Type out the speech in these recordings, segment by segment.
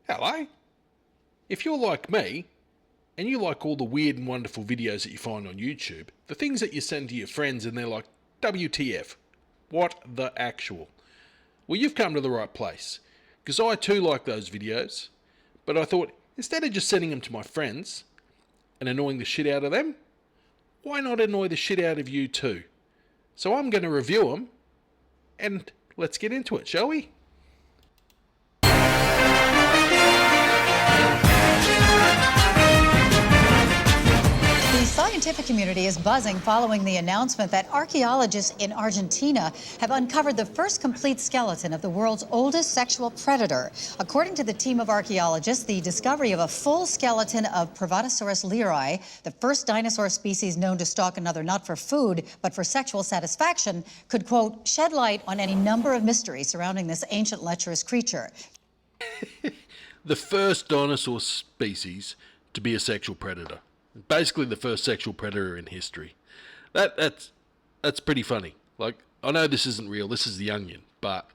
Hello. If you're like me, and you like all the weird and wonderful videos that you find on YouTube, the things that you send to your friends and they're like, WTF, what the actual? Well, you've come to the right place, because I too like those videos, but I thought, instead of just sending them to my friends and annoying the shit out of them, why not annoy the shit out of you too? So I'm going to review them, and let's get into it, shall we? The scientific community is buzzing following the announcement that archaeologists in Argentina have uncovered the first complete skeleton of the world's oldest sexual predator. According to the team of archaeologists, the discovery of a full skeleton of Prehistoric Pervert, the first dinosaur species known to stalk another not for food but for sexual satisfaction, could, quote, shed light on any number of mysteries surrounding this ancient lecherous creature. The first dinosaur species to be a sexual predator. Basically the first sexual predator in history. That's pretty funny. Like, I know this isn't real, this is The Onion, but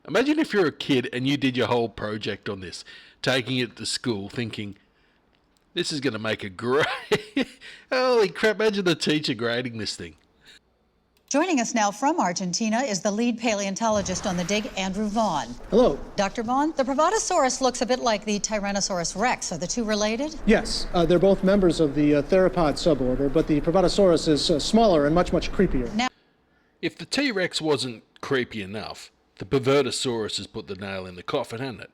imagine if you're a kid and you did your whole project on this, taking it to school thinking, this is going to make a great... Holy crap, imagine the teacher grading this thing. Joining us now from Argentina is the lead paleontologist on the dig, Andrew Vaughn. Hello. Dr. Vaughn, the Prehistoric looks a bit like the Tyrannosaurus rex. Are the two related? Yes, they're both members of the theropod suborder, but the Prehistoric is smaller and much creepier. Now, If the T-Rex wasn't creepy enough, the Pervertosaurus has put the nail in the coffin, hasn't it?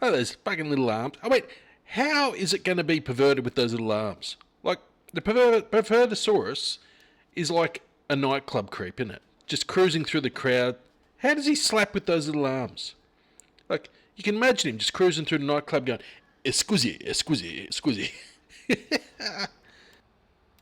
Oh, those fucking little arms. Oh, wait, how is it going to be perverted with those little arms? Like, the Pervertosaurus is like a nightclub creep, isn't it? Just cruising through the crowd. How does he slap with those little arms? Like, you can imagine him just cruising through the nightclub going, "Scusi, scusi, scusi."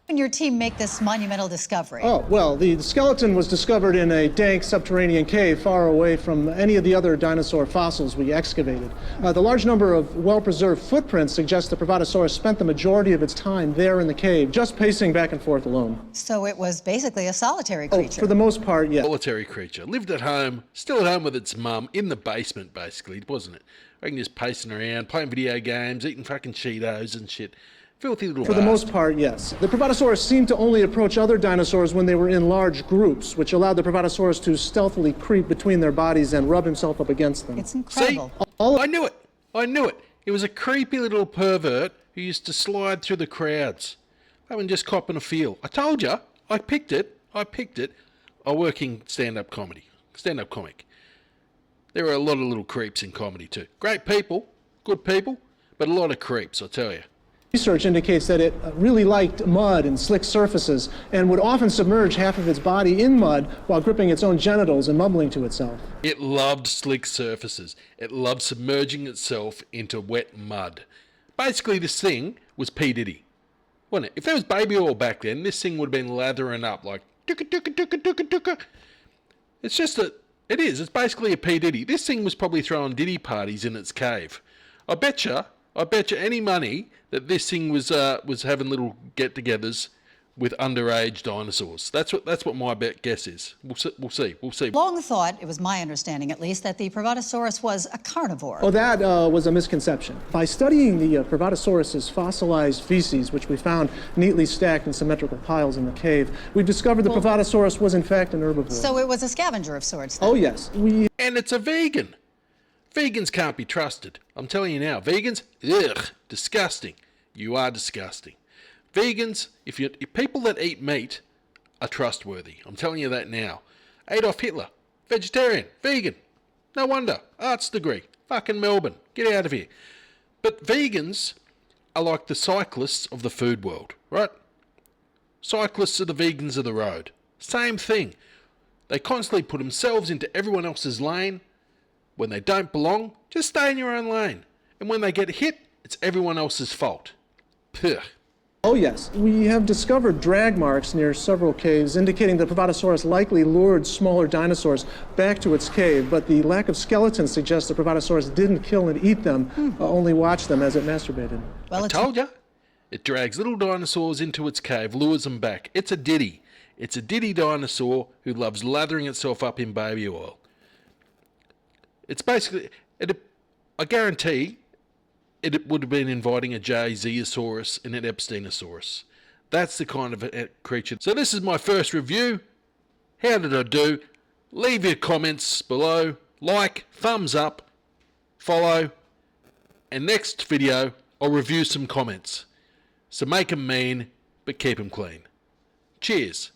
when your team make this monumental discovery? Oh, well, the skeleton was discovered in a dank subterranean cave far away from any of the other dinosaur fossils we excavated. The large number of well-preserved footprints suggest the Prehistoric spent the majority of its time there in the cave, just pacing back and forth alone. So it was basically a solitary Oh, creature. for the most part, yes. Solitary creature. Lived at home, still at home with its mum, in the basement, basically, wasn't it? I can just pacing around, playing video games, eating fucking Cheetos and shit. Filthy little For the most part, yes. The Prehistoric seemed to only approach other dinosaurs when they were in large groups, which allowed the Prehistoric to stealthily creep between their bodies and rub himself up against them. It's incredible. See? I knew it. I knew it. It was a creepy little pervert who used to slide through the crowds. That one just copping a feel. I told you. I picked it. I work in stand-up comedy. Stand-up comic. There are a lot of little creeps in comedy too. Great people, good people, but a lot of creeps, I tell you. Research indicates that it really liked mud and slick surfaces and would often submerge half of its body in mud while gripping its own genitals and mumbling to itself. It loved slick surfaces. It loved submerging itself into wet mud. Basically, this thing was P. Diddy, wasn't it? If there was baby oil back then, this thing would have been lathering up like dooka dooka dooka dooka dooka. It's just it's basically a P. Diddy. This thing was probably throwing Diddy parties in its cave. I bet you any money that this thing was having little get-togethers with underage dinosaurs. That's what my guess is. We'll see. Long thought, it was my understanding at least, that the Prehistoric was a carnivore. Oh, that was a misconception. By studying the Prehistoric's fossilized feces, which we found neatly stacked in symmetrical piles in the cave, we discovered the Prehistoric was in fact an herbivore. So it was a scavenger of sorts, then. Oh, yes. And it's a vegan. Vegans can't be trusted. I'm telling you now. Vegans, ugh, disgusting. You are disgusting. Vegans, if people that eat meat are trustworthy. I'm telling you that now. Adolf Hitler, vegetarian, vegan. No wonder. Arts degree. Fucking Melbourne. Get out of here. But vegans are like the cyclists of the food world, right? Cyclists are the vegans of the road. Same thing. They constantly put themselves into everyone else's lane. When they don't belong, just stay in your own lane. And when they get hit, it's everyone else's fault. Puh. Oh, yes. We have discovered drag marks near several caves indicating the Prehistoric likely lured smaller dinosaurs back to its cave, but the lack of skeletons suggests the Prehistoric didn't kill and eat them, only watch them as it masturbated. Well, I told you. It drags little dinosaurs into its cave, lures them back. It's a diddy. It's a diddy dinosaur who loves lathering itself up in baby oil. It's basically, I guarantee it would have been inviting a Jay-Zeosaurus and an Epsteinosaurus. That's the kind of a creature. So this is my first review. How did I do? Leave your comments below. Like, thumbs up, follow, and next video I'll review some comments. So make 'em mean, but keep 'em clean. Cheers.